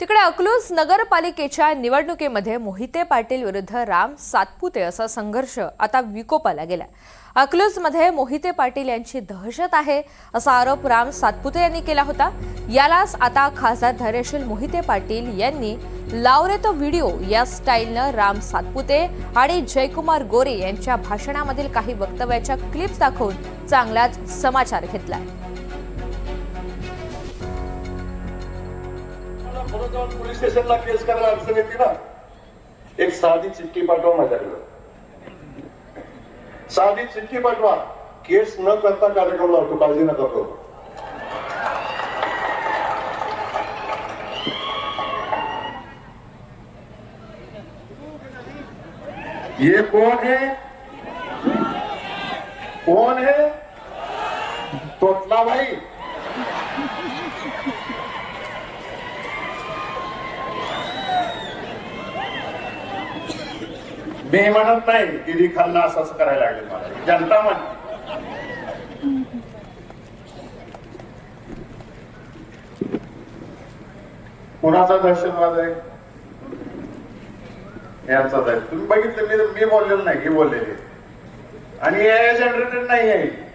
तिकडे अकलूज नगरपालिकेच्या निवडणुकीमध्ये मोहिते पाटील विरुद्ध राम सातपुते असा संघर्ष आता विकोपाला गेला। अकलूजमध्ये मोहिते पाटील यांची दहशत आहे असा आरोप राम सातपुते यांनी केला होता। यालाच आता खासदार धैर्यशील मोहिते पाटील यांनी लावरे तो व्हिडिओ या स्टाईलनं राम सातपुते आणि जयकुमार गोरे यांच्या भाषणामधील काही वक्तव्याच्या क्लिप्स दाखवून चांगलाच समाचार घेतला। पोलीस स्टेशनला केस करायला अडचण येते ना, एक साधी चिठ्ठी पाठवा माझ्याकडे, साधी चिठ्ठी पाठवा, केस न करता कार्यक्रम लावतो, काळजी नका करू। ये कौन है? कौन है? तोतला भाई। मी म्हणत नाही दिदी खाल्ला असं करायला लागले, मला जनता म्हणते। कुणाचा दहशतवाद आहे? यांचाच आहे। तुम्ही बघितलं, मी बोललेलो नाही, हे बोललेले, आणि हे जनरेटेड नाही आहे।